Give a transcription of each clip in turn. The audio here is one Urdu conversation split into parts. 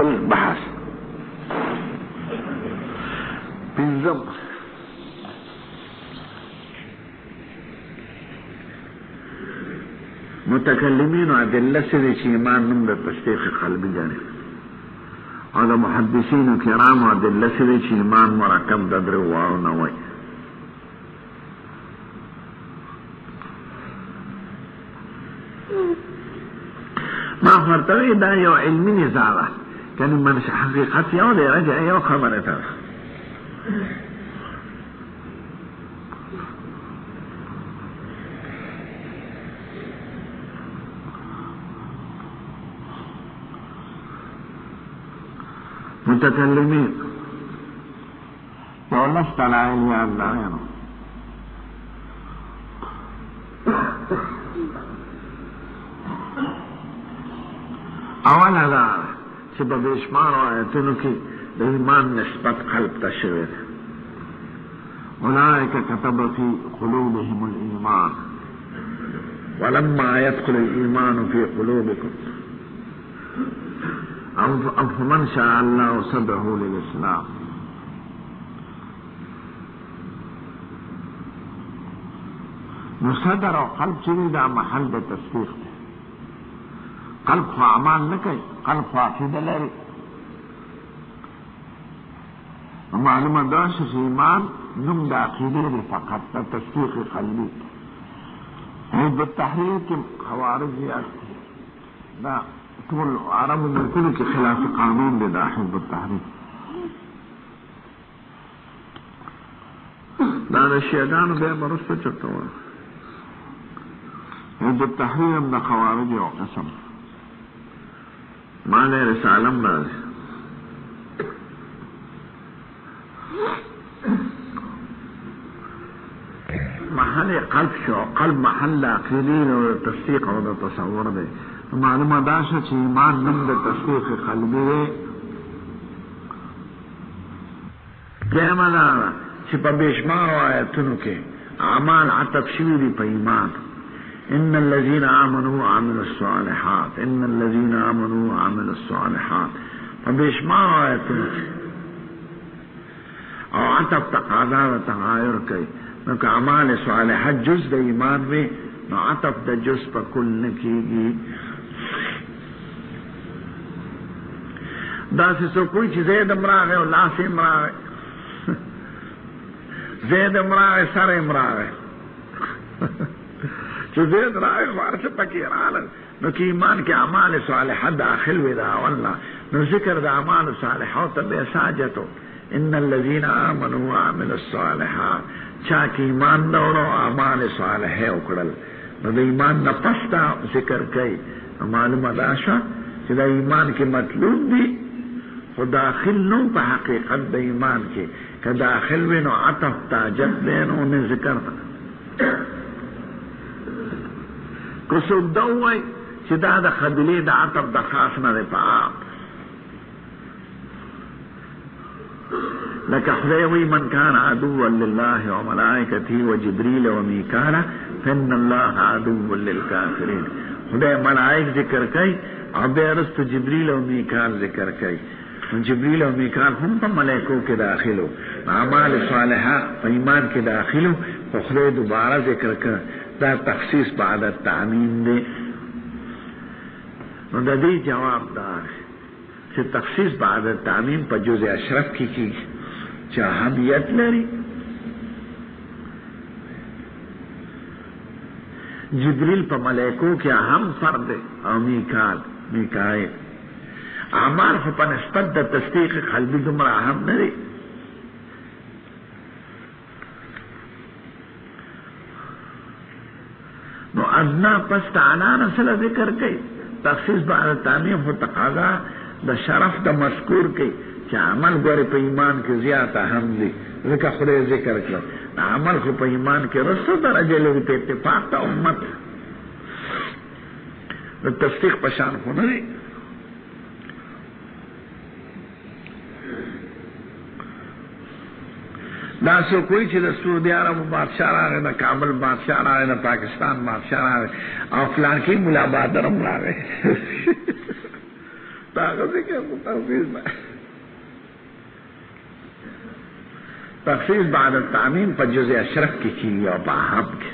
بل بحث پنځم متکلمین و ادله سره چې ایمان نوم د تصدیق قلبي ګڼي او د محدثین کرام و ادله سره چې ایمان مرکب د درو واو نه وای. ما فرتوی دا یو علمی نزاع ده کنی من حقیقت یو دی رجع یو خبره تا متکلمین یو لست العیل یا اللہ ینو اول دا چې په بشمار آیتونو کې د ایمان نسبت قلب ته شوی دی. اولئک کتب فی قلوبهم الایمان ولما يدخل الايمان في قلوبكم او فمن شاء الله صدره للاسلام. نو صدر او قلب چې دا محل د تصدیق دی. قلب خو اعمال نه کوي، قلب خو عقیده لري. معلومه ده چې ایمان نوم د عقیدې دی فقط، د تصدیق قلبي. حزب التحریر کې خوارج زیات دي، دا ټول عربو ملکونو کې خلاف قانون دی دا حزب التحریر. دا د شیعګانو بیا به وروسته چرته وایي. حزب التحریر هم د خوارج یو قسم معنی رسالم راځي. محل قلب شو، قلب محل عقیدی او تصدیق او د تصور دی. معلومه دا چې ایمان نوم د تصدیق قلبي دی. دیمه دا چې په بشمار آیتونو کې اعمال عطف شوي دي په ایمان. ان الذين امنوا وعملوا الصالحات، ان الذين امنوا وعملوا الصالحات فبشمار آیتونو او عطف تقاضا و تغایر کوي. نو که اعمال صالحات جز د ایمان وي نو عطف د جز په کل نه کیږي. داسې څوک وایي چې زید هم راغی او لاس هم راغی، زید هم راغی سر هم راغی چې زید راغی خو هر څه پکې راغلل. نو که ایمان کې اعمال صالحه داخل وي دا والله نو ذکر د اعمال صالحو ته بیا ساجتو. ان الذين امنوا وعملوا الصالحات، چا کې ایمان راوړو اعمال صالحه وکړل نو د ایمان نه پس دا ذکر کوي. معلومه ده شوه چې د ایمان کې مطلوب دي خو داخل نو په حقیقت د ایمان کې. که داخل وي نو عطف تاجت دی نو نه ذکر ده. که څوک دا ووایي چې دا د قبیلې د عطف د خاص نه دی په عام، لکه خدای وی من کان عدوا لله وملائکته وجبریل ومیکالا فان الله عدو للکافرین. خدای ملائک ذکر کوي او بیا رستو جبریل او میکال ذکر کوي. جبریل او میکال هم په ملائکو کې داخلو، اعمال صالحه په ایمان کې داخلو، خو خدای دوباره ذکر کوي. دا تخصیص بعد التعمیم دی. نو د دې جواب دار چې تخصیص بعد التعمیم په جزء اشرف کې کیږي چې اهمیت لري. جبریل په ملائکو کې اهم فرد دی او میکائیل. اعمال خو په نسبت د تصدیق قلبي دومره اهم نه دی. نو ادنا پس تعالی سره ذکر کوي. تخصیص بعد تعمیم خو تقاضا د شرف د مذکور کوي چې عمل ګورې په ایمان کې زیات اهم دی. ځکه خدای ذکر کړ عمل خو په ایمان کې رسو درجه لري په اتفاق د امت. د تصدیق په شان خو نه دی. دا څوک وایي چې د سعودي عربو بادشاه راغی، د کابل بادشاه راغی، د پاکستان بادشاه راغی او فلانکي ملا بهادر هم راغی. تخصیص بعد التعمیم پر جزء اشرف کی چیزی اور باہم کے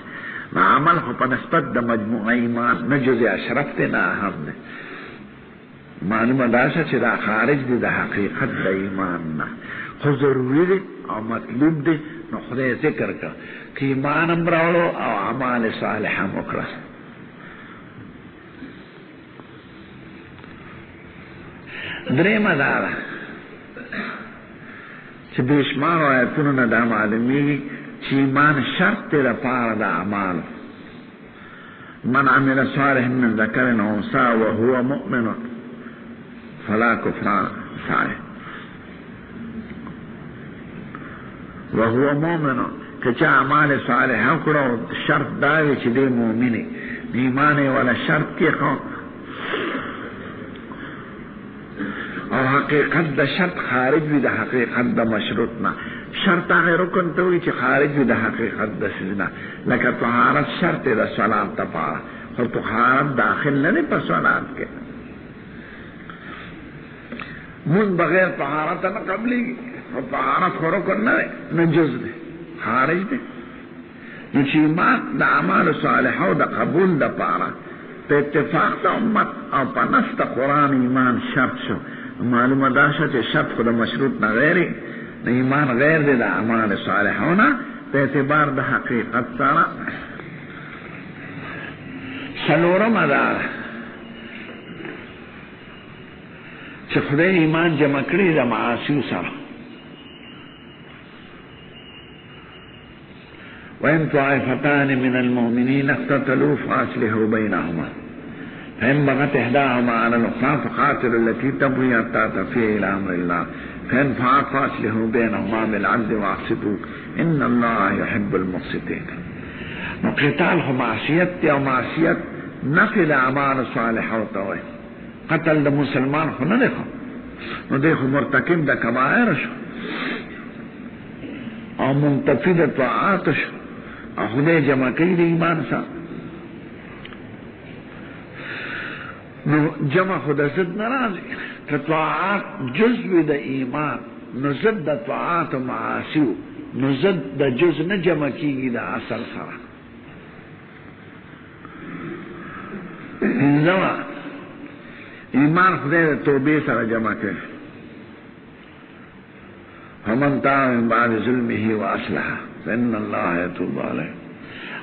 نہ عمل کو پنسبت دا مجموعہ ایمان نہ جزء اشرف تے نہ اہم نے معلوم داشا چدا خارج دی دا حقیقت دا ایمان نہ خود ضروری دے اور مطلوب دے نو خدا ذکر کا کہ ایمان امراولو او عمال صالحہ مکرس دریم دارا چه بیشمار آیتونو نا دا معلومی چه ایمان شرط تیرا پار دا اعمال من عمل صالح من ذکر انسا وهو مؤمن فلا کفران صالح وهو مؤمن کچا اعمال صالح کرو شرط داوی چه دی مومنی ایمان والا شرط کی خون اور حقیقت دا شرط خارج بھی دا حقیقت دا مشروطنا شرط آگے رکن توی چی خارج بھی دا حقیقت دا سزنا لکہ طہارت شرط دا صلاة تا پارا اور طہارت داخل نہیں پر صلاة کے من بغیر طہارت نہ قبلی گی اور طہارت کو رکن نہ جز دے خارج دے نچی ایمان دا عمال صالحہ دا قبول دا پارا پہ اتفاق دا امت اور پنست قرآن ایمان شرط شو معلوم داشا چه شرط خود مشروط نہ غیری نہ ایمان غیر دے دا اعمال صالح ہونا پہ اعتبار دا حقیقت سارا سلورم ادار چه خود ایمان جمع کری دا معاصیو سارا وَإِن طَائِفَتَانِ مِنَ الْمُؤْمِنِينَ اقْتَتَلُوا فَأَصْلِحُوا بَيْنَهُمَا فإن بغت إحداهما على الأخرى فقاتلوا التي تبغي حتى تفيء إلى أمر الله فإن فاءت فأصلحوا بينهما بالعدل وأقسطوا إن الله يحب المقسطين. وقتال هو معصية أو معصية نفل أعمال صالحة وتوي قتل ده مسلمان هو ندخل ندخل مرتكب ده كبائر شو أو منتفذ طاعات شو أو خده جمع كيد إيمان سا نو جمع خود ضد نرازی که طاعات جزء دا ایمان نو ضد دا طاعات و معاسیو نو ضد دا جزء نه جمع کیگی دا اصل سرا انزوا ایمان خدای دا توبه سر جمع کر فمن تاب من بعد ظلمه و اصلحه فإن الله يتوب عليه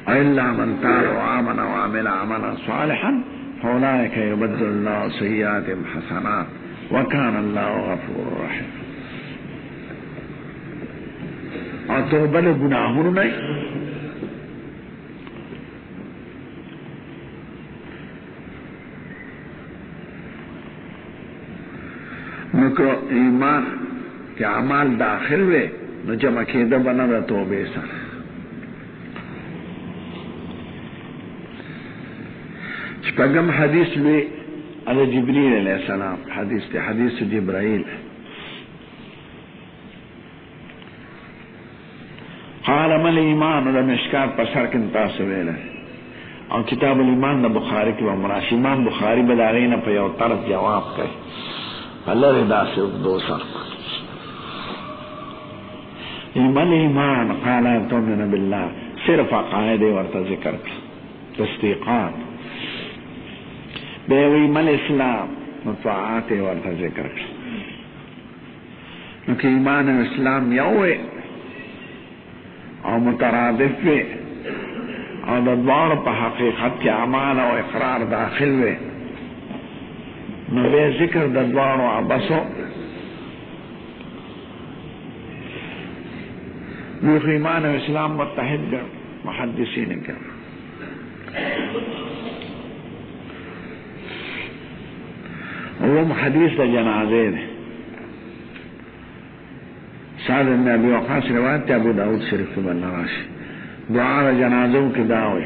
وإلا من تاب وآمن وعمل عملا صالحا فأولئك يبدل الله سيئاتهم حسنات وكان الله غفور رحيم. اور توبہ نے گناہوں نہیں نکو ایمان کے اعمال داخل ہوئے نو جمع کیدہ بنا دا توبے سر شپگم حدیث میں علی جبریل علیہ السلام حدیث تے حدیث جبرائیل قال مل ایمان دا مشکات پسر کنتا سویل اور کتاب الایمان دا بخاری کی ومراش امام بخاری بدارین پا یو طرف جواب کئی اللہ ردا سے دو سر مل ایمان قال تؤمن باللہ صرف عقائد ورطا ذکر تصدیقات بیوی مل اسلام مطاعات ورطا ذکر نکی ایمان و اسلام یوے اور مترادف وے اور دوار پا حقیقت کے اعمال و اقرار داخل وے نو بے ذکر دوار و عبسو نو ایمان و اسلام متحد کر محدثین کر وہ حدیث دا جنازے دے سعد بن ابی وقاص روایت ابو داود شریف کے بن راشی دعا دا جنازوں کی دعوی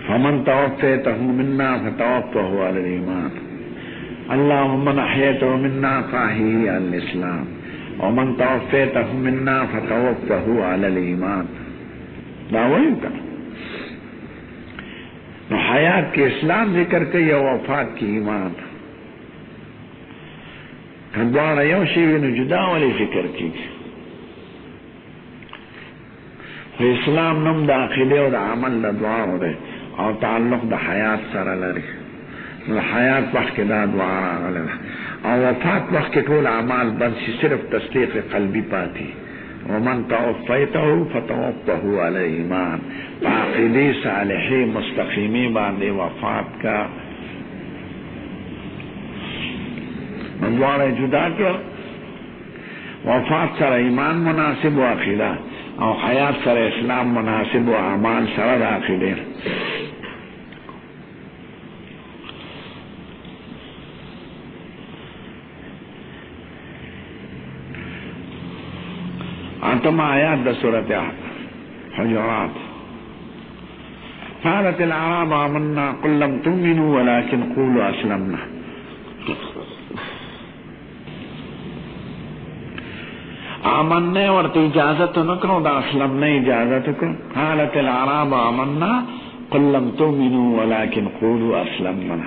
فمن توفیته منا فتوفه علی الایمان اللهم من احییته منا فاحیه علی الاسلام ومن توفیته منا فتوفه علی الایمان دعوی کا نو حیات کے اسلام ذکر کے یا وفات کی ایمان دوار یو شیوی نو جدا ولی فکر کی اسلام نم دا عقیده و دا عمل دا دعا ده او تعلق دا حیات سره لري دا حیات وقت که دا دعا راغله او وفات وقت که طول اعمال بند شي صرف تصدیق قلبی پاتی ومن توفیته فتوفه علی ایمان عقیده صالحی مستقیمی بانده وفات کا دواره جدا کر وفات سره ایمان مناسب و عقیده او حیات سره اسلام مناسب و اعمال سره د عقیده انتم آیات د سورۃ حجرات قالت الاعراب آمنا قل لم تؤمنوا ولكن قولوا اسلمنا آمنا ورته اجازت نکړو دا اسلام نه اجازت کو قالت الاعراب آمنا قل لم تؤمنوا ولكن قولوا اسلمنا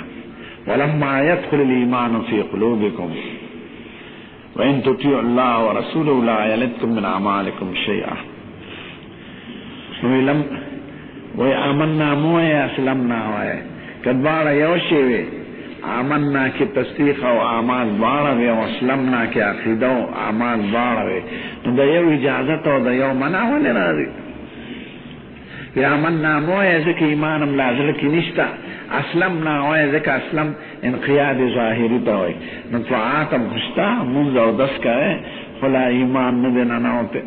ولما يدخل الايمان في قلوبكم وان تطيعوا الله ورسوله لا يلدكم من اعمالكم شيئا ولم وآمنا مو اسلمنا وای کدوار یو شی آمنا کی تصدیق او اعمال بارے او اسلمنا کی عقیده او اعمال بارے نو د یو اجازت او د یو منع ولې راځي یا آمنا مو ځکه ایمانم لازم کی نشتا اسلمنا وای ځکه اسلم انقیاد ظاهری ته وای نو طاعت مخستا مونږ او داس کای فلا ایمان نه نه نوته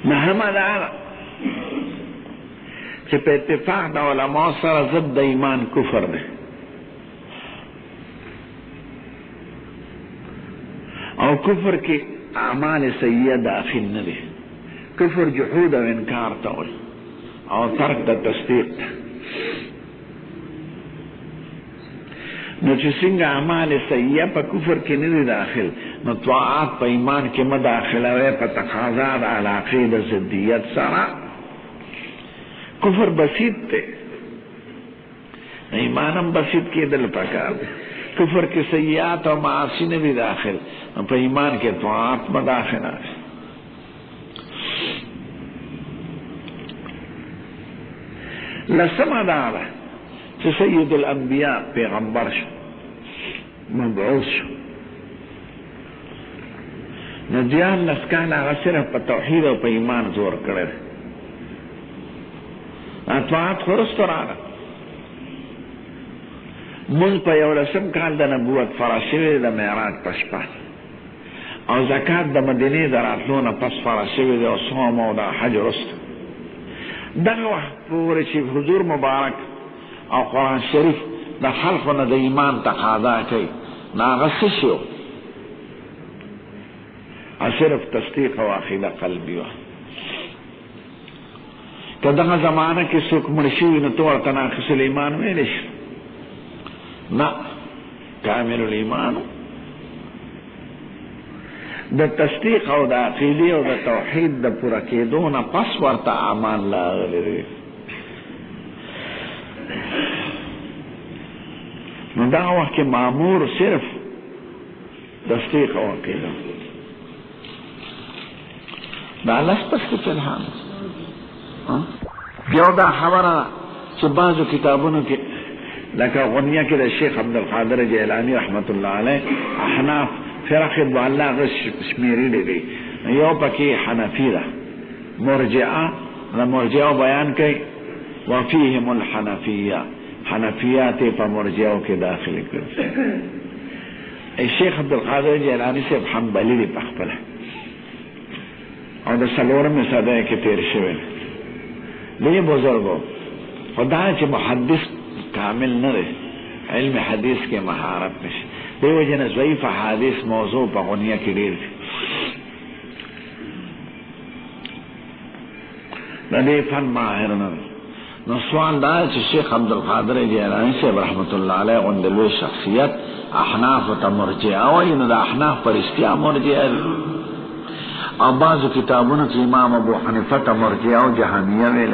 نحمد علی چې په اتفاق د علماء سره ضد د ایمان کفر دی او کفر کې اعمال سیئه داخل نه دي کفر جحود او انکار ته وایي او ترک د تصدیق نو چې څنګه اعمال سیئه په کفر کې نه دي داخل نو طاعات په ایمان کې مداخله وي په تقاضا د علاقه د ضدیت سره کفر بسیط تے ایمانم بسیط کی دل پکار دے کفر کی سیئات و معاصی نے بھی داخل پا ایمان کے طاعات میں داخل آئے لسما دارا چھ سید الانبیاء پیغمبر شو مبعوث شو ندیان لسکالا غصرف پا توحید و پا ایمان زور کرے اطاعت خرست راغ من په یو لسم کال د نبوت فرض شوی د معراج په شپه او زکات د مدینې د راتلو نه پس فرض شوی د صوم او د حج وروسته دغه وخت پورې چې حضور مبارک او قرآن شریف د خلقو نه د ایمان تقاضا کوي نو هغه څه شو صرف تصدیق او عقیده قلبي وه که دغه زمانه کې څوک مړ شوي نو ته ورته ناقص الایمان ویلی شي نه کامل الایمان د تصدیق او د عقیدې او د توحید د پوره کېدو نه پس ورته اعمال راغلي دي نو دغه وخت کې مامور صرف تصدیق او عقیده دا لس پس کې فلحان یو دا خبره چې بعضو کتابونو کې لکه غنیه کې د شیخ عبدالقادر جیلانی رحمت الله علیه احناف فرق الله شمیرلی دی یو پکې حنفی ده مرجعه د مرجعه بیان کوي وفیهم الحنفیه حنفیات په مرجعه کې داخل کړي شیخ عبدالقادر جیلانی صاحب حنبلی دی په خپله او د څلورمې صدۍ کې تیر شوی دی بزرگو خدا چې محدث کامل نه دی علم حدیث کې مهارت نشي دی وجنه ضعیف حدیث موضوع په غنیه کې ډیر د دې فن ماهر نه نو سوال دا چې شیخ عبدالقادر جیلانی صاحب رحمت الله علیه غوندلوی شخصیت احناف ته مرجعه وایي نو د احناف پر اشتیا مرجعه او بعضو کتابونو کې امام ابو حنیفه ته مرجعه او جهمیه ویل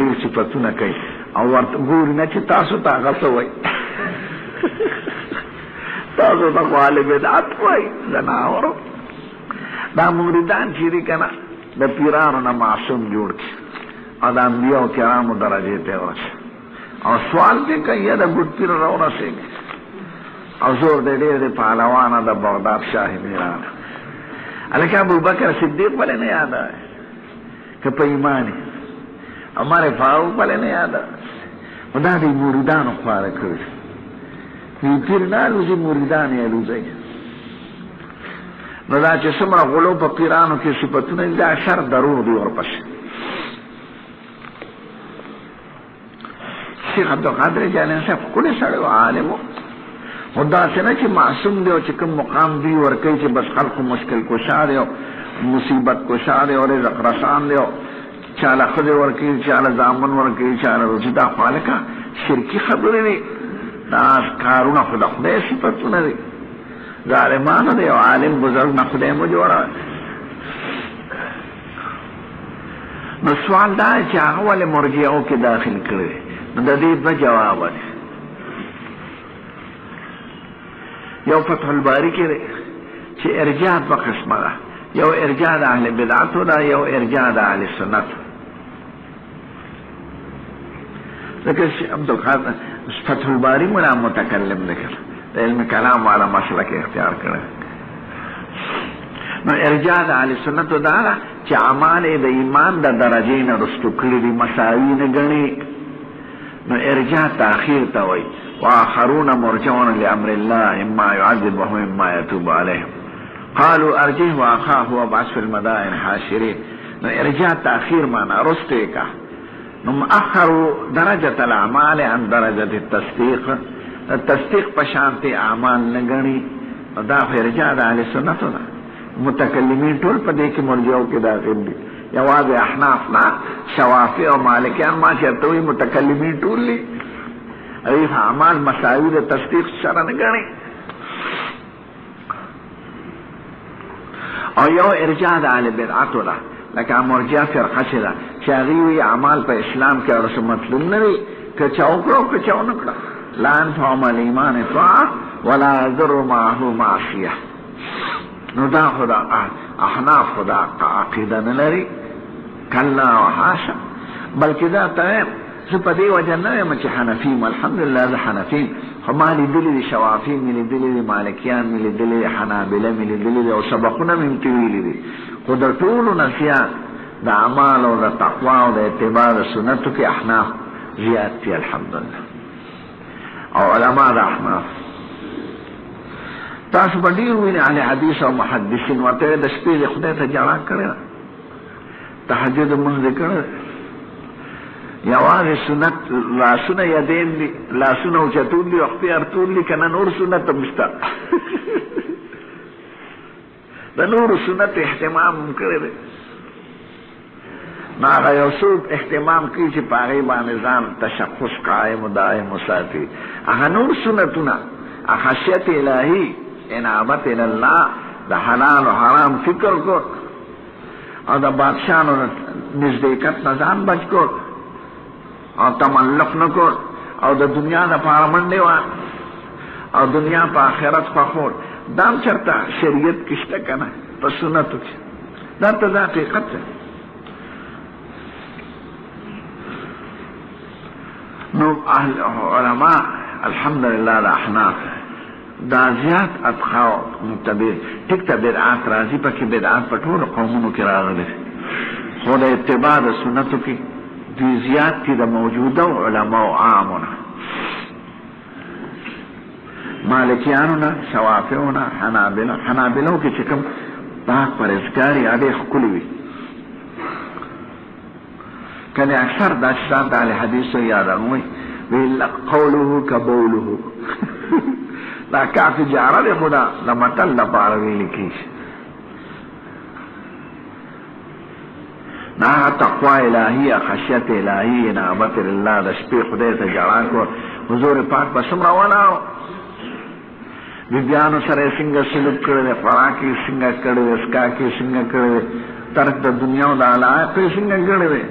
ډیر صفاتونه کوي او ورته ګوري نه چې تاسو طاقت وای تاسو ته والي بدعت وای زناورو دا مریدان چې کنا د پیرانو نه معصوم جوړ کی او د انبیاء کرامو درجه ته ورسه او سوال دې کوي دا ګډ پیر راورسه او زور دې دې پهلوان د بغداد شاه میران الکه ابو بکر صدیق والے نے یاد ہے کہ په ایمان ہمارے فاروق والے نے یاد ہے خدا دې مریدانو خواره کړی دې پیر نه لږه مریدان یې لږه نو دا چې څومره غلو په پیرانو کې صفاتونه دي اکثر دروغ دي ورپسې شیخ عبدالقادر جیلانی صاحب کله سره عالم خدا څنګه چې معصوم دی او چې کوم مقام دی ورکوي چې بس خلق مشکل کشا دی او مصیبت کشا دی او رزق رسان دی او چاله خدای ورکوي چاله ځامن ورکوي چاله رشدا خالقا شرکی خبرې دي دا کارونه خدای صفاتونه دي ظالمانو دی او عالم بزرگ نه خدای مو جوړا نو سوال دا چې هغه ولې مرجئو کې داخل کړي نو د دې په جواب دی یو فتح الباری کې چې ارجاء په قسمه ده یو ارجاء د اهل بدعت ده یو ارجاء د اهل سنت لکه عبدالقادر فتح الباری مولا متکلم نکړ د علم کلام والا مسلک اختیار کړه نو ارجاء د اهل سنت ده چې اعمال د ایمان د درجې نه رستو کړي دي مساوي نه ګڼي نو ارجاء تاخير ته وایي واخرون مرجعون لامر الله اما يعذبهم اما يتوب عليهم قالوا ارجه واخاه وابعث في المدائن حاشرين نو ارجاء تاخير معنى رستيكا نو اخروا درجه الاعمال عن درجه التصديق پشانتي اعمال نغني دا ارجاء د اهل سنت ده متکلمین ټول په دې کې مرجعو کې داخل دي یواز احناف نه شوافی او مالکیان ما چرته وي متکلمین ټول دي ایف اعمال مساوی د تصدیق سره نه غني او یو ارجاء د اهل بدعت ده لکه مرجئه فرقه ده چې هغه اعمال په اسلام کې اورسه مطلوب نه دي که چاوکړو که چاو نه کړه لا انفهم الايمان طاعه ولا يضر معه معصيه نو دا خدا احناف خدا عقیده نه لري کلا وحاشا بلکې دا ته په دې وجه نه یم چې حنفیم الحمدلله زه حنفیم خو ما لیدلي دي شوافی مې لیدلي دي مالکیان مې لیدلي دي حنابله مې لیدلي دي او سبقونه مې ویلي دي خو د ټولو نسیا د اعمال او د تقوا او د اتباع د سنتو کې احناف زیات دي الحمدلله او علما د احناف تاسو په ډیر ویني اهل حدیث او محدثین ورته د شپې د خدای ته جړا کړی تهجد مونږ کړی یوازې سنت لاسونه یادین دي لاسونه اوچتون دي خپې ارتون دي که نه نور سنت هم شته د نورو سنت اهتمام هم کړی دی نو هغه یو څوک اهتمام کوي چې په هغې باندې ځان تشخص قایم و دائم وساتي هغه نور سنتونه خشیت الهی انابت الله د حلال و حرام فکر کو او د بادشاہانو نزدېکت نه ځان بچ کو او تملق نه کو او د دنیا لپاره منډې وان او دنیا په آخرت خوښول دا هم چېرته شریعت کې شته که نه په سنتو کې دا ته دا حقیقت دی نو اهل علما الحمدلله د احناف دا زیات اتخاو متبع ټیک ته بدعات راځي پکې بدعات په ټولو قومونو کې راغلي خو د اتباع د سنتو کې دوی زیات دي د موجوده علماء عامونه مالکیانو نه شوافیو نه حنابلو کې چې کوم پاک پرهیزګاري هغې ښکلي وي کنه اکثر دا شان د اهل حدیثو یادوي ویل قوله کبوله دا کافی جاره دی خدا د متل لپاره ویل کېږي نا تقوی الہی خشیت الہی انابت اللہ دا شپی خدای تا جڑا کو حضور پاک بسم رواناو بیبیانو سره څنګه سلوک کړی دی، خوراکي څنګه کړی دی، اسکاکي څنګه کړی دی، ترک د دنیا او د علایقو څنګه کړی دی.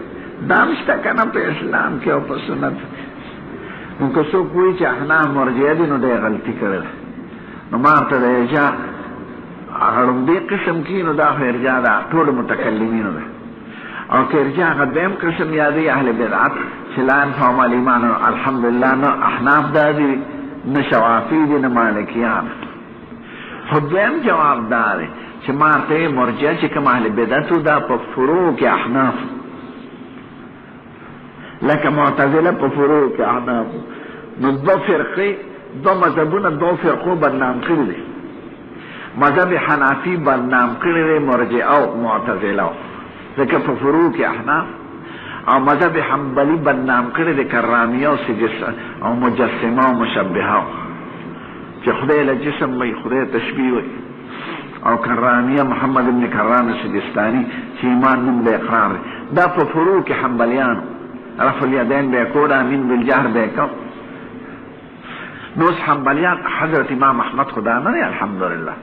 دا نشته که نه په اسلام کې او په سنت. نو که څوک وایي چې احناف مرجعه دي نو دی غلطي کړې ده. نو ما ورته د ارجاء هغه لومړی قسم کې نو دا خو ارجاء ده ټولو متکلمینو ده. او که ارجاء هغه دویم قسم یادوي اهل بدعت چې لا ينفعهم الایمان الحمدلله نو احناف دا دي نه شوافی دی نه مالکیان. خو دویم جواب دا دی چې ما ته مرجع چې کوم اهل بدعتو دا په فروع کې احناف لکه معتزله په فروع کې احناف. نو دو فرقې دو مذهبونه دو فرقو بدنام کړي دي. مذهب حنفي بدنام کړي دی مرجع او معتزله ځکه په فروع کې احناف، او مذهب حنبلی بدنام کړي د کرامیه او او مجسمه او مشبهه چې خدای له جسم وي خدای تشبیه وي، او کرامیه محمد ابن کرام سجستانی چې ایمان نوم د اقرار دا په فروع کې حنبلیانو رفع الیدین به کوډ امین بالجهر به کو. نو حنبلیان حضرت امام احمد خدا نه دی الحمدلله،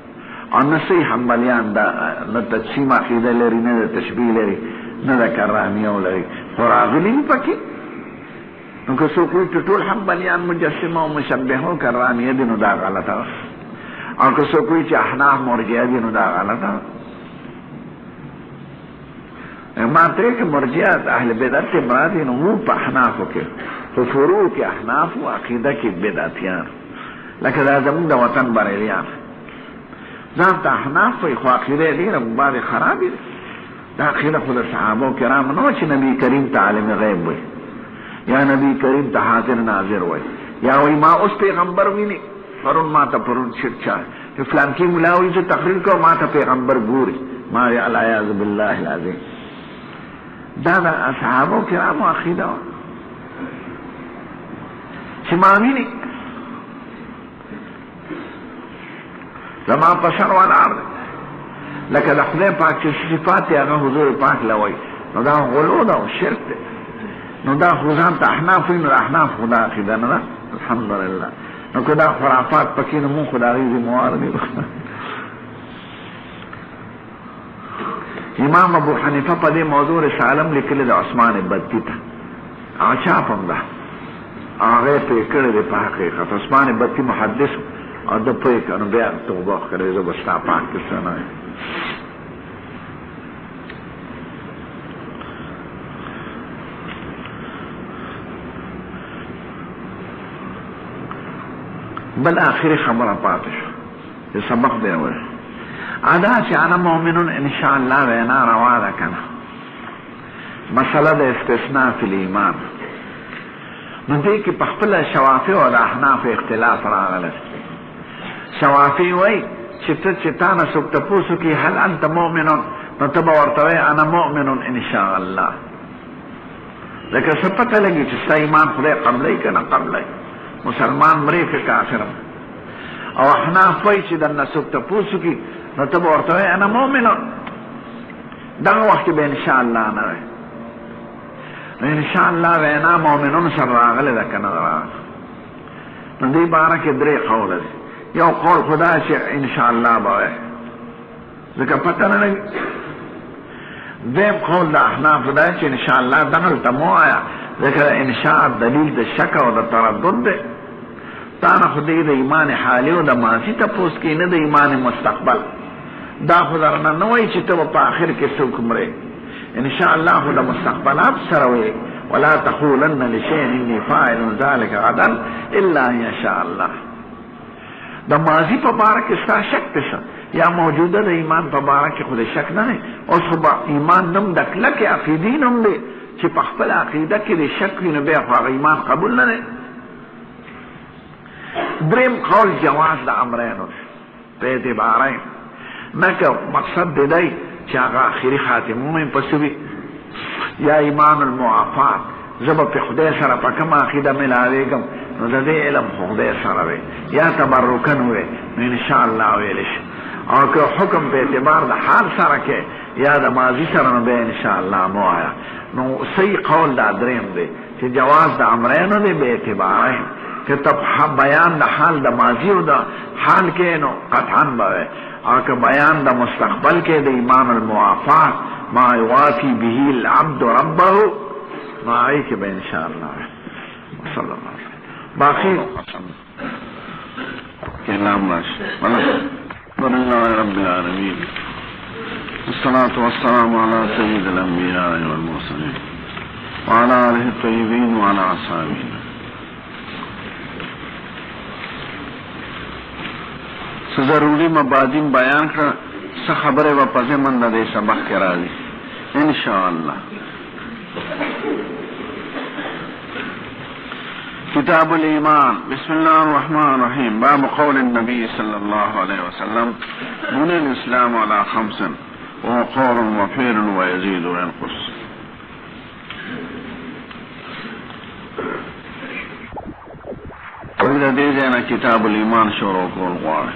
او نسی حنبلیان دا نه تقسیم عقیده لري نه تشبیه لري نه دا کرامیه لري خو راغلي پکې. نو که څوک وایي چې ټول حنبلیان مجسمه او مشبهه او کرامیه دي نو دا غلطه، او که څوک وایي چې احناف مرجعه دي نو دا غلطه. ما ته کې مرجعه اهل بدعت مراد نو مو په احنافو کې په فروع کې احناف او عقیده کې بدعتیان لکه دا زموږ د وطن بریلیان ځان ته احناف وایي خو عقیده ډېره بعضې خرابې دي. دا عقیده خو د صحابو کرام نه چې نبی کریم ته عالم غیب وایي یا نبی کریم ته حاضر ناظر وایي یا وایي ما اوس پیغمبر ویني پرون ما ته پرون شرچا چې فلان کې ملا وایي چې تقریر کوم ما ته پیغمبر ګوري ما العیاذ بالله العظیم. دا د صحابو کرامو عقیده وه چې ما ویني زما په سر ولاړ دی لکه د خدای پاک چې صفات یې هغه حضور پاک لوي نو دا غلو ده او شرک دی. نو دا خو ځان ته احناف وایي نو د احناف خو دا عقیده نه ده الحمدلله. نو که دا خرافات پکې نو مونږ خو د هغې ذموار دي. امام ابو حنیفه په دې موضوع رساله هم لیکلې ده عثمان بدتي ته هغه چاپ هم ده هغه یې پرې کړې دی په حقیقت. عثمان بدتي محدث او د پوی کنو بیا توبه کړی زه به ستا پاکستان یم. بل آخری خبره پاتې شو چې سبق دی وایي ادا چې انا مؤمنون انشاءالله وینا روا ده که نه مسله د استثناء فی الایمان. نو دې کې په خپله شوافی او د احناف اختلاف راغلی. شوافی وایي چې ته چې تا نه څوک تپوس وکړي هل انت مؤمنون نو ته به ورته وایې انا مؤمنون انشاءالله ځکه څه پته لګي چې ستا ایمان خدای قبلوي که نه قبلوي مسلمان مرې که کافرم. او احناف وایي چې درنه څوک تپوس وکړي نو ته به ورته وایې انا مؤمنون. دغه وخت کې به انشاءالله نه وایي. نو انشاءالله وینا مؤمنون سره راغلی ده که نه راغلی. نو دې باره کې درې قوله دي. یو قول خدا چې انشاءالله به وایي ځکه پته نه لګي. دویم قول د احنافو دا چې انشاءالله دغلته مه وایه ځکه انشاء دلیل د شک او د تردد دی. تا نه خو دې د ایمان حالي او د ماضي تپوس کوي نه د ایمان مستقبل. دا خو درنه نه وایي چې ته به په آخر کې څوک مرې. انشاءالله خو د مستقبلات سره وایي ولا تقولن لشیء انی فاعل ذلک غدا الا ان یشاء الله. د ماضي په باره کې ستا شک ته یا موجوده د ایمان په باره کې خو د شک نه دی. اوس خو به ایمان نوم د کلکې عقیدې نوم دی چې په خپله عقیده کې د شک وي نو بیا خو هغه ایمان قبول نه دی. دریم قول جواز د امرینو په اعتبارین نه که مقصد د دی چې هغه آخري خاتمه مې پسې وي یا ایمان المعافات زه به په خدای سره په کومه عقیده ملاوېږم نو د دې علم خو خدای سره وي یا تبرکن وي نو انشاءالله ویلی شي. او که حکم په اعتبار د حال سره کې یا د ماضی سره نو بیا انشاءالله مو آیا نو صحیح قول دا دریم دی چې جواز د امرینو دی به اعتبارین که تب بیان د حال د ماضی او د حال کې نو قطعا به او که بیان د مستقبل کې د ایمان الموافات ما یوافی به العبد ربه ما ای کې به انشاءالله صلی الله علیه باقی کلام راش ولله رب العالمین والصلاة والسلام على سيد الأنبياء والمرسلين وعلى آله الطيبين وعلى أصحابه. ضروری مبادیم بیان کر س خبره و پس من دے سبق کرا دی انشاءاللہ. کتاب الایمان. بسم اللہ الرحمن الرحیم. باب قول النبی صلی اللہ علیہ وسلم بني الاسلام على 5 وهو قول وفعل ويزيد وينقص. وإذا ديزينا كتاب الإيمان شروع کول غواړي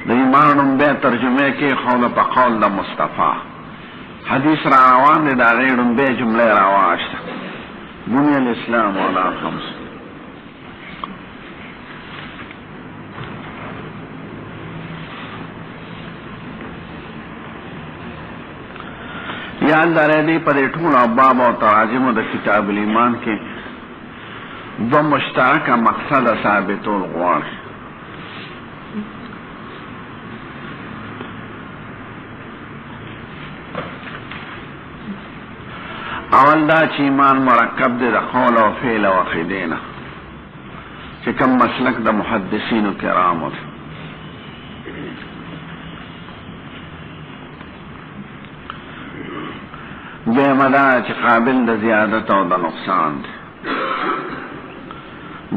د ایمان بے ترجمه کې قول په قول د مصطفی حدیث را روان دي دا غیرم بے جمله راواشته بني الاسلام على 5. یاد لرئ دی پر ټول ابواب او تراجم د کتاب الایمان کې دو مشترک مقصد ثابتول غواړي. اول دا چې ایمان مرکب دی د قول او فعل او عقیده نه چې کوم مسلک د محدثینو کرامو دی. دویم دا چې قابل د زیادت او د نقصان دی.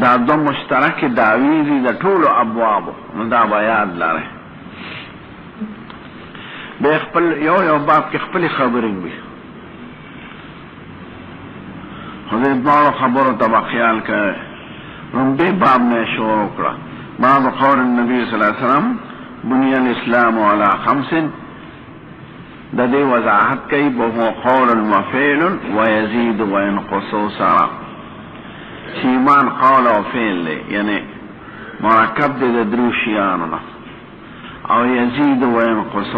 دا دو مشترک دعوی دی د ټولو ابوابو نو دا به یاد لرئ. بیا خپل یو باب کې خپلې خبرې وي خو دې دواړو خبرو ته به خیال کوئ. لومړي باب نه یې شروع کړه باب قول النبي صلی الله علیه وسلم بني الاسلام على 5 د دې وضاحت کوي وهو قول وفعل ويزيد وينقص سره چې ایمان قول او فعل دی یعنی مرکب دی د درو شیانو نه او یزید وینقص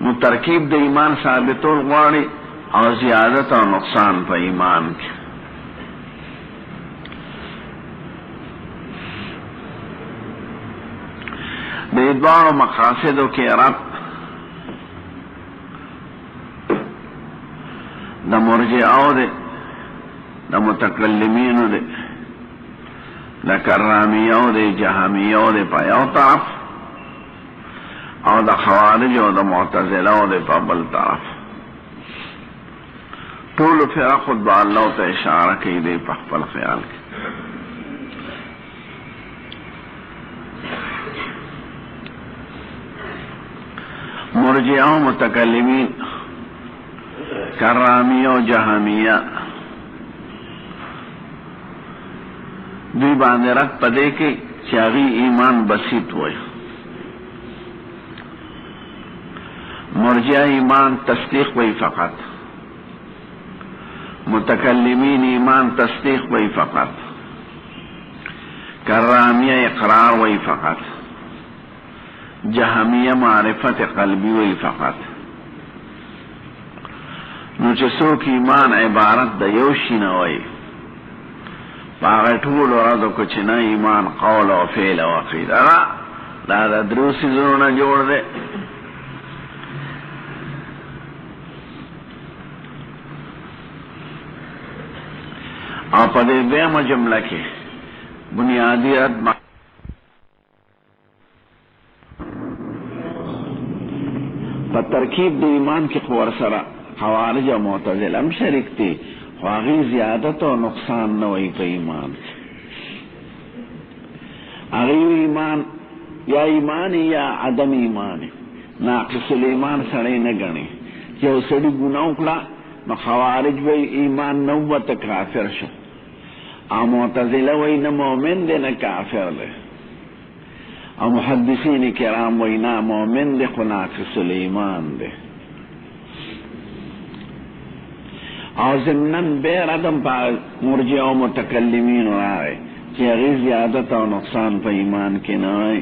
نو ترکیب د ایمان ثابتول غواړي او زیادت او نقصان په ایمان کې. د دوه مقاصدو کې رب د مرجئو دی د متکلمینو دی د کرامیو دی جهمیو دی په یو طرف او د خوارج او د معتزله دی په بل طرف. ټول فرق د الله ته اشاره کوي دی په خپل خیال کې. مرجئو متکلمین کرامیه او جهمیه دوی باندې رد پدې کې چې هغه ایمان بسیط وای. مرجئه ایمان تصدیق وای فقط، متکلمین ایمان تصدیق وای فقط، کرامیه اقرار وای فقط، جهمیه معرفت قلبی وای فقط. نو چې څوک ایمان عبارت د یو شي نه وای هغه ټول ورځو کو چې نه ایمان قول او فعل او عقیده دا د درو څیزونو نه جوړ دی. او په دې دویمه جمله کې بنیادیت په ترکیب د ایمان کې خو ورسره خوارج او معتزله هم شریک دي، خو هغې زیادت او نقصان نه وایي په ایمان کې. هغې ایمان یا ایمان یا عدم ایمان ناقص الایمان سړی نه ګڼي. یو سړي ګناه وکړه نو خوارج وایي ایمان نه وته کافر شو، معتزله وی نه مؤمن دی نه کافر دی، او محدثین کرام وی نه مؤمن دی خو ناقص الایمان دی. او ضمنن بے ردم پا مرجع و متکلمین راگئے چی اغی زیادت و نقصان پا ایمان کی نائی.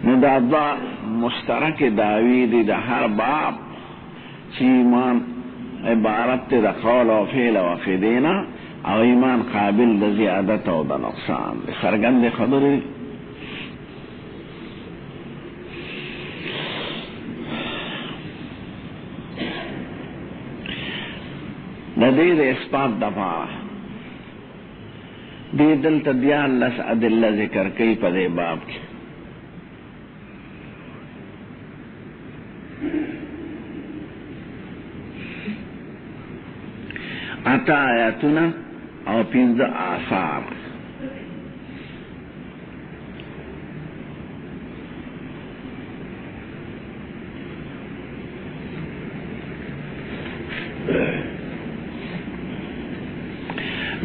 ندادوا مشترک دعوی دی دا ہر باب چی ایمان عبارت تی دا قول و فعل و عقیدینا او ایمان قابل دا زیادت و دا نقصان دی. سرگند خبری ندید اثبات دفاع دی دلت دیان لس ادلہ ذکر کئی پدے باب کی. اتا آیاتنا او پینز آثار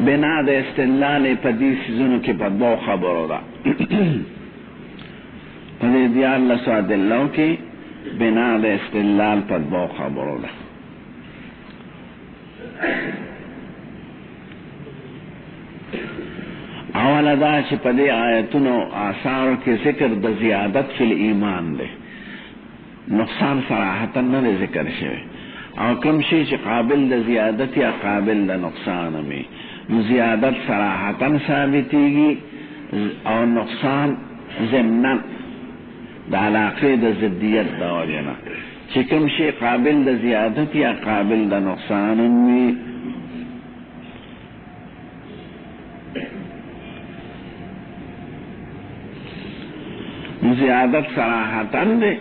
بنا د استدلال پدی سیزنو کی پا دو خبرو دا پدی دیار لسو ادلو کی بنا د استدلال پا دو خبرو دا. اول دا چی پدی آیتونو آثارو کی ذکر دا زیادت فی الایمان دے، نقصان صراحتا نہ ذکر شوی، او کم شی چی قابل دا زیادت یا قابل دا نقصان میں زیادت صراحتا ثابتیگی او نقصان ضمنن دا علاقه دا ضدیت دا وجنا چی کم شی قابل دا زیادت یا قابل دا نقصان میں زیادت صراحتا دے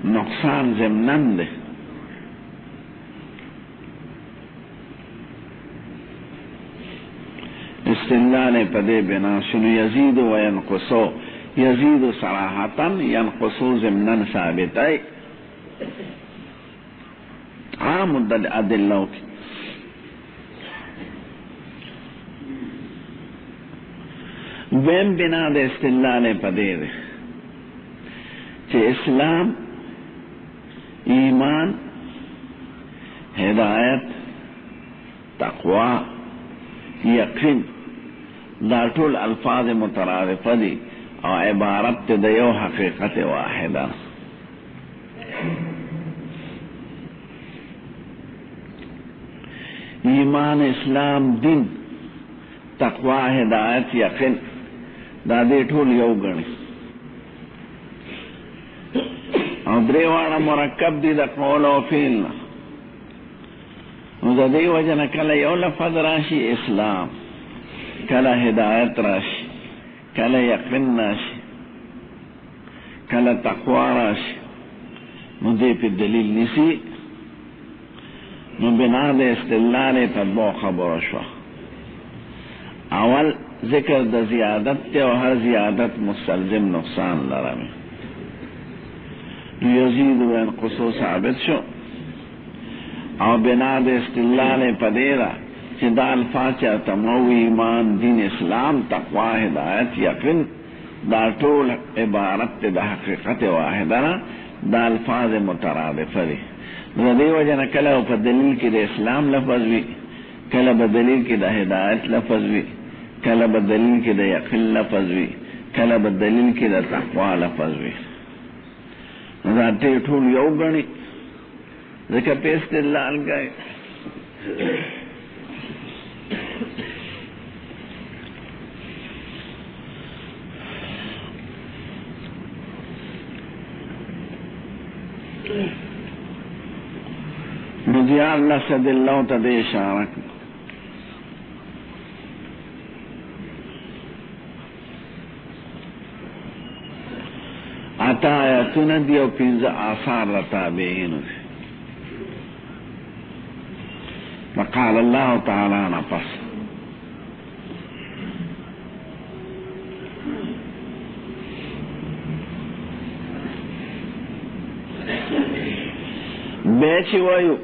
نقصان ضمنن دے. استدلال پدے بنا شنو یزید و ینقصو، یزید صراحتا ینقصو ضمنن ثابت ہے عام ادلو کی. ویم بنا دے استدلال پدے دے کہ اسلام، ایمان، ہدایت، تقوی، یقین دا ټول الفاظ مترادفه دي او عبارت د یو حقیقت واحده. ایمان، اسلام، دین، تقوی، ہدایت، یقین دا دې ټول یو ګڼي او درې واړه مرکب دي د قول او فعل نه. نو د دې وجه نه کله یو لفظ راشي اسلام، کله ہدایت راشي، کله یقین راشي، کله تقوی راشي، نو دې په دلیل نیسی. نو بنا د استدلال په دو خبرو شو. اول ذکر د زیادت تے او ہر زیادت مستلزم نقصان لرمی، یزید و انقصو ثابت شو. او بنا د استدلال پدیرا چی دا الفاظ چاہتا مو ایمان، دین، اسلام، تقوی، ہدایت، یقین دا طول عبارت دا حقیقت واحدنا دا الفاظ مترادفه دی. دا دی وجہ کلا پا دلیل کی دا اسلام لفظ وی، کلا با دلیل کی دا ہدایت لفظ وی، کلا با دلیل کی دا یقین لفظ وی، کلا با دلیل کی دا تقوی لفظ وی. دا تی طول یو گنی ذکر پہ استدلال گئے. نجیار لسد اللہ تدے اشارک اتا آیتون دیو پینز آثار رتابعین دی. وقال اللہ تعالی نفس بیچی ویو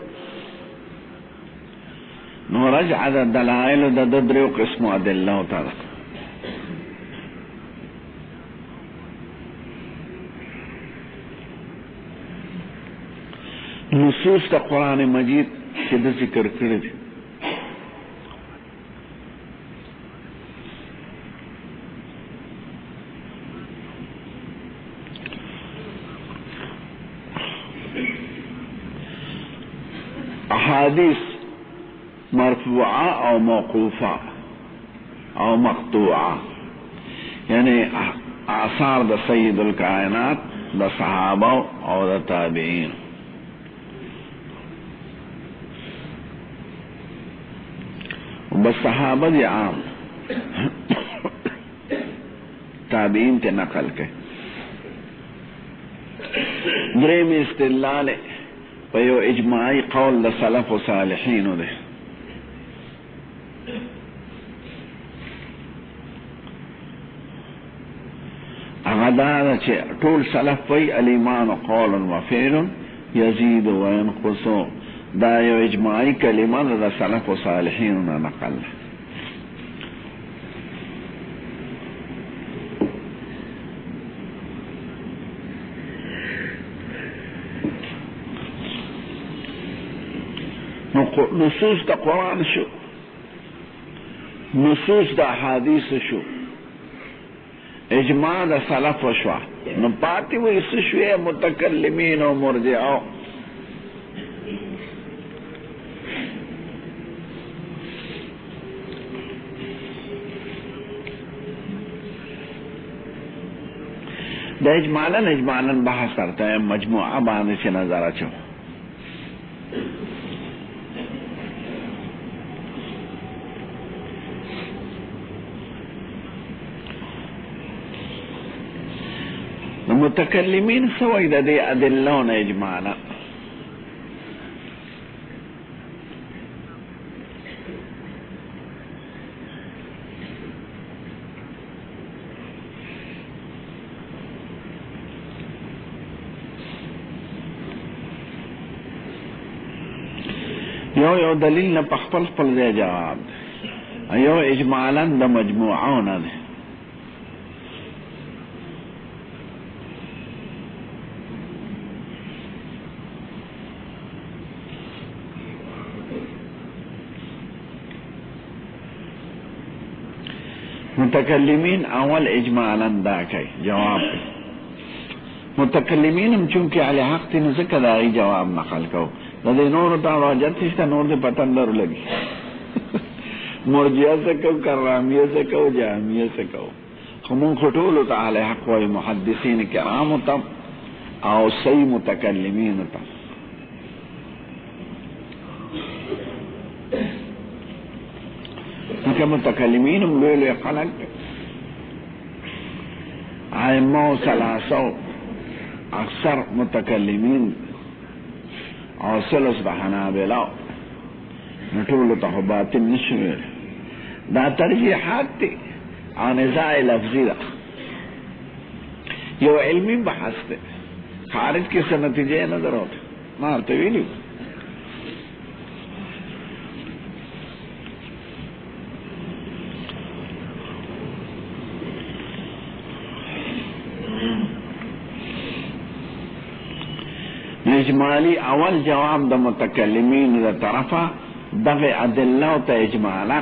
رجع د دلائل د درو قسم ادله تعالی نصوص د قران مجید چې د ذکر کړی دي احادیث مرفوعه او موقوفه او مقطوعه یعنی آثار د سید الکائنات د صحابه او د تابعین بس صحابه دي عام تابعین ته نقل کړي دریم استدلال په یو اجماعي قول د سلف و صالحینو ده هغه دا چې ټول سلف وی الایمان قول و فعل یزید و ينقص دا یو اجماعي کلمه د سلف و صالحینو نه نقل نصوص د قرآن شو نصوص د حدیث شو اجماع د سلف شو نو پاتې وې څه شوې متکلمین او مرجئه د اجمالا بحث کرتا مجموعه باندې چې نظر اچو متکلمین سوئی دا دی ادلون اجمالا یو دلیل نه پخپل خپل ځای جواب یو اجمالا د مجموعونه ده متکلمین اول اجمالا دا کوي جواب متکلمین هم چونکه علی حق تینو ذکر داغی جواب نقل کو دا دی نور تا راجت سشتا نور دی پتن در لگی مرجیہ سے کو کرامیہ سے کو جامعہ سے کو خمون خطولو تا علی حق و محدثین کرامو تا او سی متکلمین تا کہ متکلمین لوی خلق ائمہ ثلاثه اکثر متکلمین او ثلث د حنابلہ نټول ته باطل نشوي دا ترجیحات دي او نزاع لفظي ده یو علمی بحث ده خارج کې څه نتیجه نه دروته ما ته ویلي اجمالی اول جواب د متکلمین د طرفه دغه ادله او ته اجمالا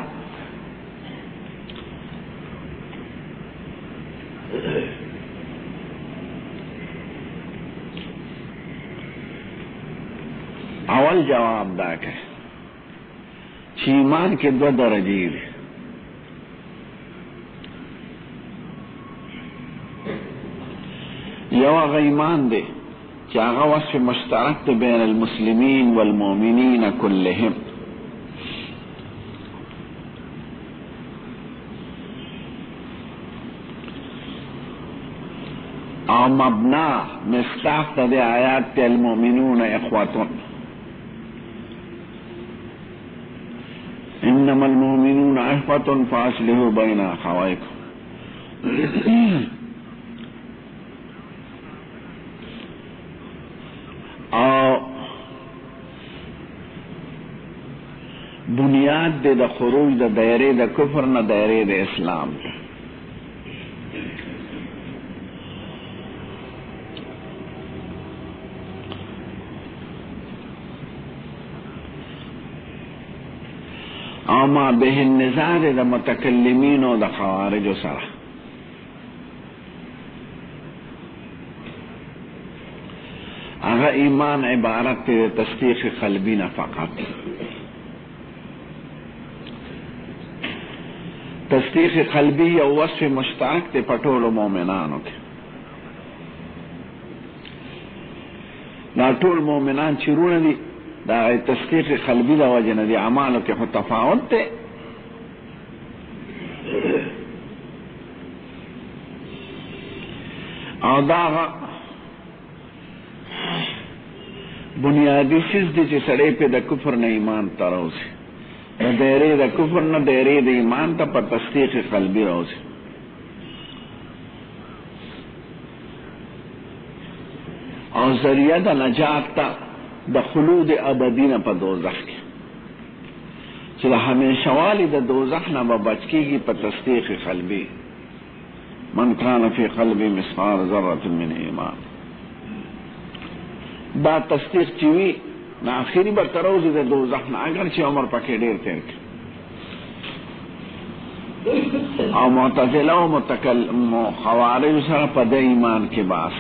اول جواب دا که چې ایمان کې دوه درجې دي یو هغه ایمان دی چې هغه وصف مشترک دی بین المسلمین والمؤمنین كلهم او مبنا مفتاح د آیات المؤمنون اخوة انما المؤمنون اخوة فاصلحوا بین اخویکم بنیاد دے دا خروج دا دائرے دا کفر نہ دائرے دا اسلام تا. او ما به النزاع دا متکلمین و دا خوارج و سرح. اگر ایمان عبارت تے تصدیق قلبی نہ فقط. تصدیق قلبی یا وصف مشترک تے پٹول مومنانو کے. دا ټول مومنان چیرونه دي دا تصدیق قلبی دا وجه نه دي اعمالو کې خو تفاوت ته. او دا بنیادی چیز دی چې سړی په د کفر نه ایمان ته راوځي. د دایرې د کفر نه دایرې د ایمان ته په تصدیق قلبي راوځي. او ذریعہ د نجات ته د خلود ابدی نه په دوزخ کې چې د همیشوالي د دوزخ نه به بچ کېږي په تصدیق قلبي. من کان فی قلبی مثقال ذرة من ایمان. دا تصدیق چوی نا آخری با تروزی دا دوزخ نا اگر چی عمر پاکی دیر تیر که. او معتزله و خوارج سر پا دا ایمان کی باس.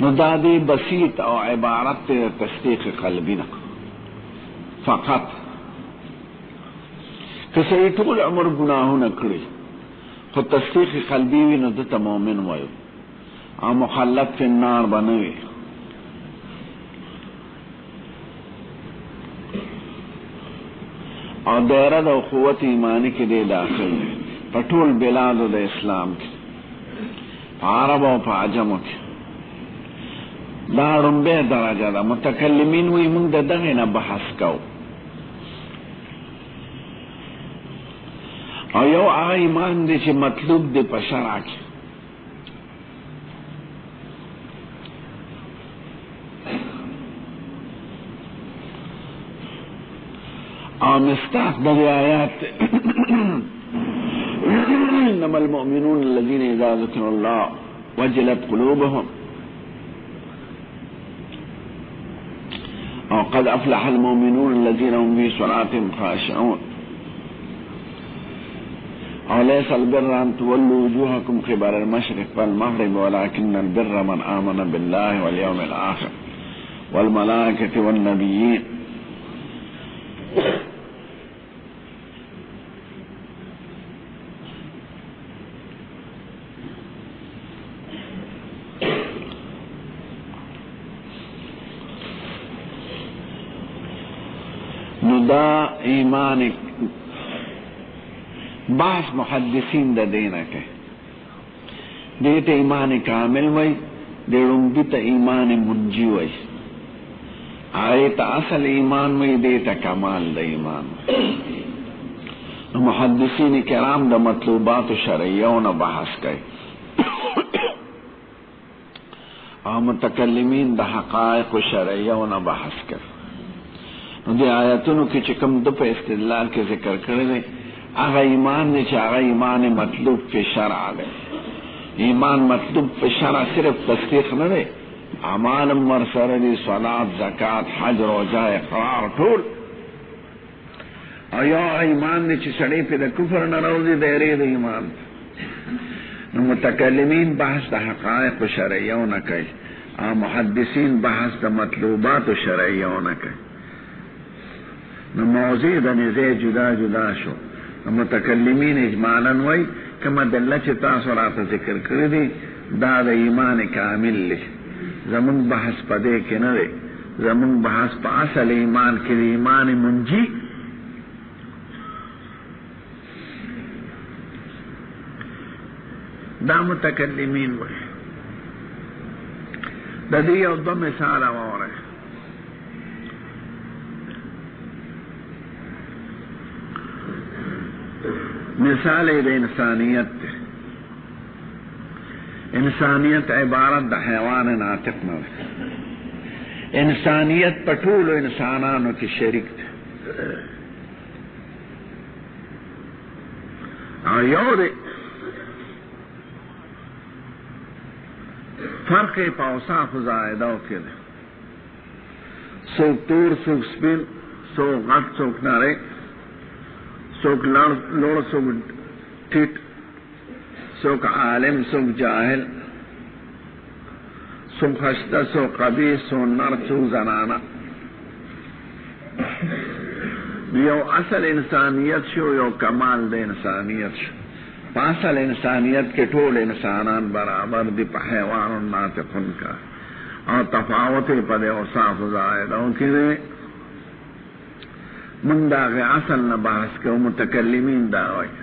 نو دا دی بسیط او عبارت تصدیق قلبی نا فقط. کسی طول عمر گناہو نکڑی خود تصدیق قلبی وی نو دتا مومن ویو او مخلد فی النار بنوی. او دائرہ دا قوت ایمانی کی دے داخل دی پٹول بلادو دا اسلام کی پا عرب و پا عجمو کی. دا رنبے درجہ دا متکلمین وی منگ دا دغینا بحث کو. او یو آغا ایمان دی چی مطلوب دی پا شرع کی. او مستاق دا دی آیات انما المؤمنون الذين اذا ذكر الله وجلت قلوبهم او قد افلح المؤمنون الذين هم في صلاتهم خاشعون. او ليس البر ان تولوا وجوهكم قبل المشرق والمغرب ولكن البر من آمن بالله واليوم الآخر والملائكة والنبيين. نو دا ایمان بعض محدثین دا دینا که دیتا ایمان کامل وی دیرنبیتا ایمان منجی وی آیتا اصل ایمان وی دیتا کمال دا ایمان وی. محدثین کرام دا مطلوبات شرعیون بحث کئی او متکلمین دا حقائق شرعیون بحث کئی. دی آیاتونو کی چکم دو پا استدلال کے ذکر کردے اغا ایمان نے چا اغا ایمان مطلوب فی شرع دے. ایمان مطلوب فی شرع صرف تصدیق نہ دے اعمال مرسر دی صلاة زکاة حج روزہ اقرار طول. او یا ایمان نے چا سڑے پی دا کفر نہ روزی دیرے دا ایمان. متکلمین بحث دا حقائق و شرعیوں نہ کئی محدثین بحث دا مطلوبات و شرعیوں نہ کئی. نو موضوع دا نزے جدا جدا شو. متکلمین اجمالاً وی کما دلہ چی تاسو راتا ذکر کردی دا دا ایمان کامل لی. زمون بحث پا دے کے ندے زمون بحث پا اصل ایمان کے دی ایمان منجی. دا متکلمین وی دا دی او دو مثال آورے. مثال دا انسانیت تے. انسانیت عبارت دا حیوان ناطق نہ. انسانیت په ټولو انسانانو کې شریک دی او یو دی فرق یې په اوصافو زائدو کې دی څوک تور څوک سپین څوک غټ څوک نری څوک لوړ څوک ټیټ څوک عالم څوک جاهل څوک خسته څوک قبیح څوک نر څوک زنانه یو اصل انسانیت شو یو کمال د انسانیت شو په اصل انسانیت کې ټول انسانان برابر دي په حیوان ناطقون کا او تفاوت په د اوصاف زائدو کې من دا غی اصل نه بحث کوو متکلمین دا وایي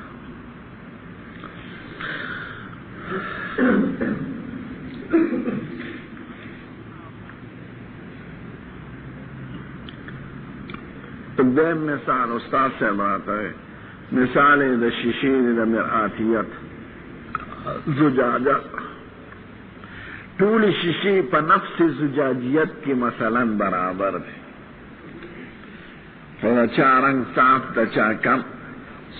دیم مثال استاد صاحب آتا ہے مثال د شیشې د مرآتیت زجاجه ټول شیشې په نفس زجاجیت کې مثلا برابر دي خو دا چا رنگ صاف دا چا کم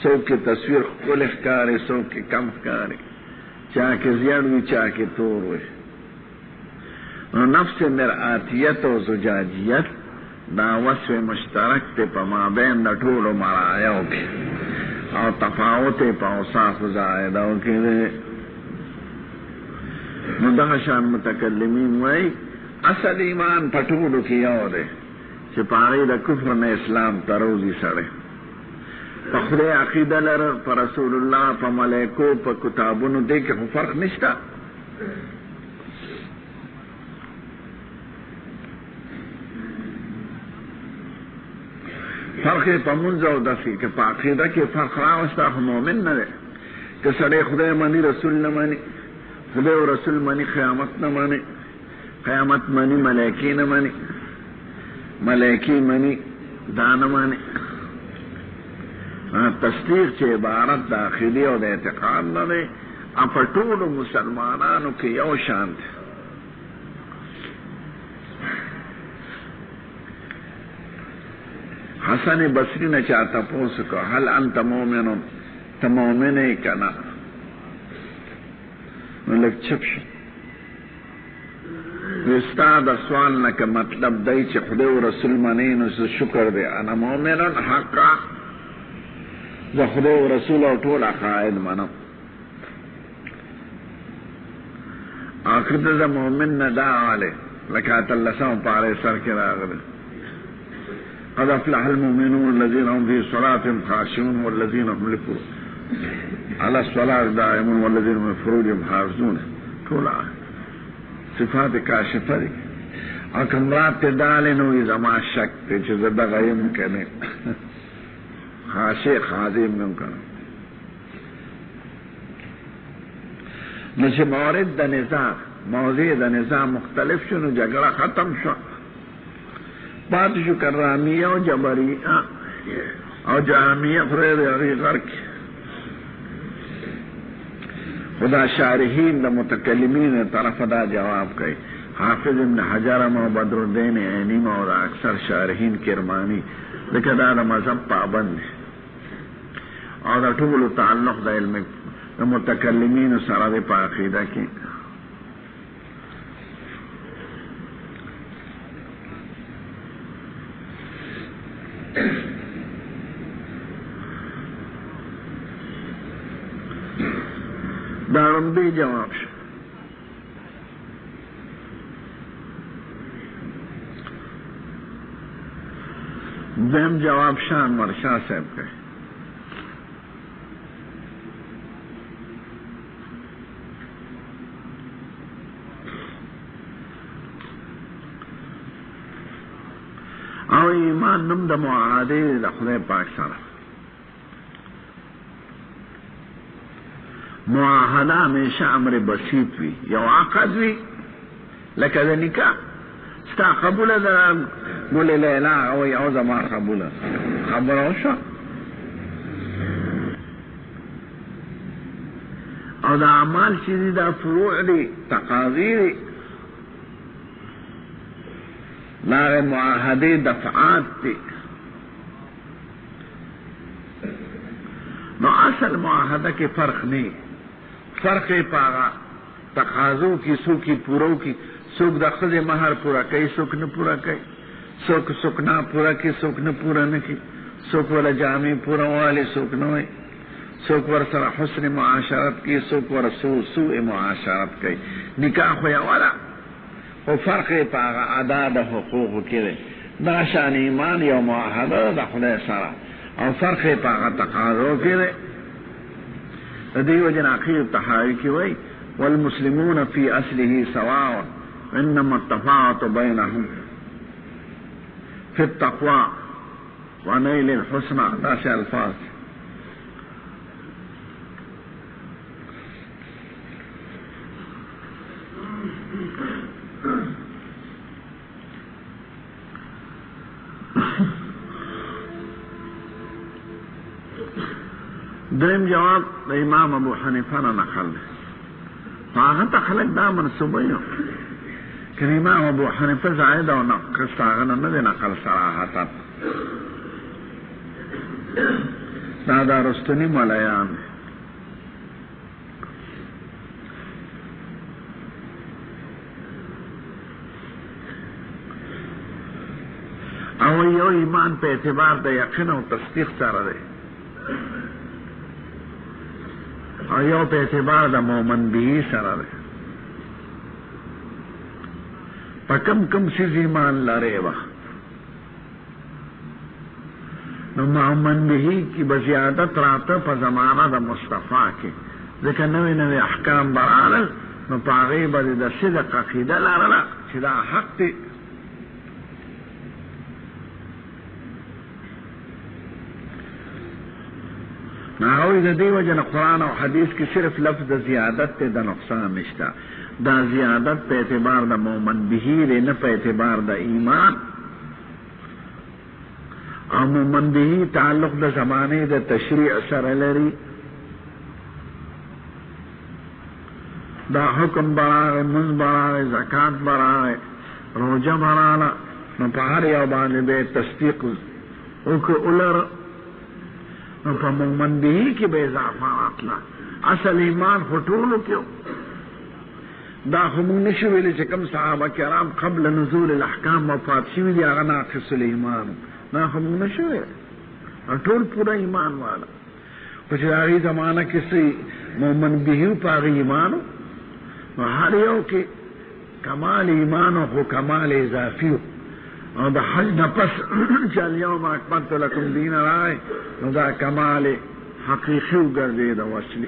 څوک کې تصویر ښکلی ښکاري څوک کې کم ښکاري چا کې زیړ وي چا کې تور وي نو نفس مرآتیت او زجاجیت دا وصف مشترک تے پا مابین دا ٹولو مرایو کی او تفاوت پا اوصاف زائدو کی دے نو دغشان متکلمین وی اصل ایمان پا ٹولو کی یو دے چی پاگی دا کفر نے اسلام تروزی سڑے پا خدای عقیدہ لر پا رسول اللہ پا ملیکو پا کتابونو دے کہ فرق نشتا فرق په منځ او داسې کې په عقیده کې فرق راوسته خو مؤمن نه دی که سړی خدای مني رسول نه مني خدای او رسول مني قیامت نه مني قیامت مني ملایکې نه مني ملایکې مني دا نه مني تصدیق چې عبارت د عقیدې او د اعتقاد نه دی په ټولو مسلمانانو کې یو شان دی حسن بصری نے چاہتا پوس کو هل انت مومن ته مومن کنا نو لک چپ شو استاد سوال نه که مطلب دی چې خدای او رسول منی نو شکر دی انا مومن حقا زه خدای او رسول او ټول عقاید منم اخر ته مومن نه دا علی لکه الله سم پاره سر کې راغله قد افلح المؤمنون الذين هم في صلاتهم خاشعون والذين هم على الصلاة دائمون والذين هم فروجهم حافظون كل صفات کاشفه دي او کمرات ته دالې نو زما شک ته چې زه دغه یم کنه خاشع خاضم نم کنه نو چې موارد د نزاع موضوع د نزاع مختلف شنو جګړه ختم شو پات شو کرامیه او جبریه او جامعه فرید اغی غرق خدا شارحین دا متکلمین طرف دا جواب کئی حافظ ابن حجرم و بدر الدین عینیم و دا اکثر شارحین کرمانی لکه دا دا مذہب پابند او دا طول تعلق دا علم دا متکلمین سره دا پا عقیده کی دارم بھی جواب شو دیم جواب شان مرشا صاحب کا او ایمان نم دا معاهده دا خدای پاک سره معاهده همیشه امر بسیط وی یو عقد وی لکه دا نکاح ستا قبوله دا گل لیلا او یو زمان قبوله خبره شو او دا اعمال چیزی دا فروع دی تقاضی دی لاغ معاهده دفعات تی. نو اصل معاهده کی فرق نہیں، فرق پاغا تقاضو کی، سو کی پورو کی، سوک دا خود مہر پورا کئی، سوک نہ پورا کئی، سوک سکنا پورا کی، سوک نہ پورا نہ کی، سوک والا جامع پورا والی، سوک نہ ہوئی، سوک ور سر حسن معاشرت کی، سوک ور سوء معاشرت کی، نکاح ہویا والا. و فرق پاغا ادا دا حقوق کی دے، دا شان ایمان یا معاہدہ دا خدای سارا، اور فرق پاغا تقاضو کی دے. دیو جن عقید تحاوی کی وئی والمسلمون فی اصله سواء انما التفاوت بینهم فی التقوى ونیل الحسنى. دا سے الفاظ درم جواب دا امام ابو حنیفہ نے نقل ہے. فاغت خلق دا منصوبیو کہ امام ابو حنیفہ زائدہ و نقص آغنا ندی نقل صراحتا. دا رستنی ملیان او یو ایمان پہ اعتبار دا یقین و تصدیق سارا دے، اور یو پہ اعتبار دا مومن بھی سارا دے. پا کم کم سیز ایمان لارے وقت نو مومن بھی کی بزیادت راتا پا زمانہ دا مصطفیٰ کی، لیکن نوی نوی احکام برالل نو پا غیبہ دا صدق عقیدہ لارلا چی دا حق تی. ناوی دا دیو جن قرآن و حدیث کی صرف لفظ زیادت تے دا نقصان نشتا. دا زیادت پہ اعتبار دا مومن بہی دے، نہ پہ اعتبار دا ایمان. اور مومن بہی تعلق دا زمانے دا تشریع سر لری، دا حکم برائے، منز برائے، زکاة برائے، روجہ برالا، نو پہر یوبان بے تصدیق اوکے الر نو پا مومن بھی کی بے اضافات لا. اصل ایمان خطولو کیوں دا خمون نشویلی چکم صحابہ کرام قبل نزول الاحکام وفات شوی دی آغا ناقص الایمان نا خمون نشویلی طول پورا ایمان والا. کچھ آغی زمانہ کسی مومن بیہو پاغی ایمانو ہر یو کی کمال ایمانو خو کمال اضافیو. اور دا حج نفس چل یوم اکملت لکم دین رائے نو دا کمال حقیقیو گردے دا وصلی.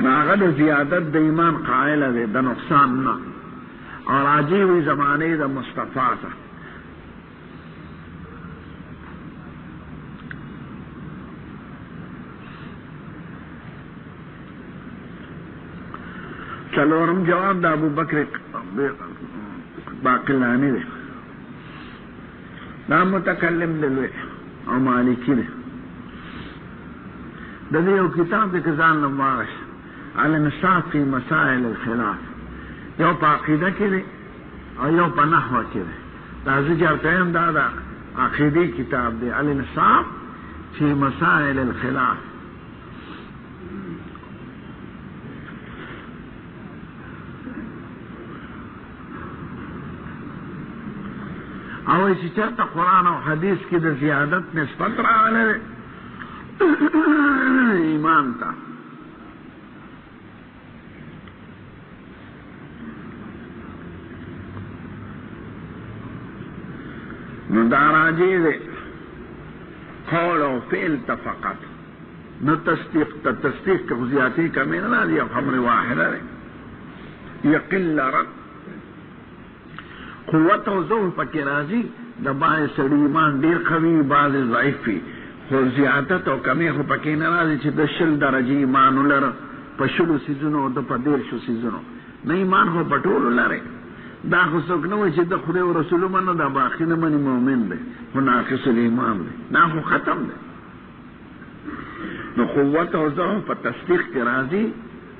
ناغد زیادت دا ایمان قائل دے دا نقصان نا، اور عجیبی زمانے دا مصطفیٰ تا. چلورم جواب دا ابو بکر باقلانی دے، دا متکلم دلوے او مالکی دے. دا دیو کتاب دے کزان نمارش علی نصاف فی مسائل الخلاف، یو پا عقیدہ کی دے اور یو پا نحوہ کی دے. دا زجر تیم دا عقیدی کتاب دے علی نصاف فی مسائل الخلاف. او اسی چرتا قرآن و حدیث کی دا زیادت نسبت رہا لے ایمان تا. نو داراجی دے قول و فعل تفقط نو تصدیق کا زیادتی کمی نہ دی خمر واحدہ دے. یقل رد قوت و ضعف پکی راضی دا باعث سڑی ایمان دیر قوی بعض ضعیفی خو زیادت و کمی خو پکی نرازی چی دا شل درجی ایمانو لر پشلو سیزنو دا پا دیر شو سیزنو نا ایمان خو پٹولو لرے. دا خو سکنو چی دا خود و رسولو منو دا باقی نمانی مومن دے خو ناقص الایمان دے، نا خو ختم دے. نو قوت و ضعف پا تصدیق کی راضی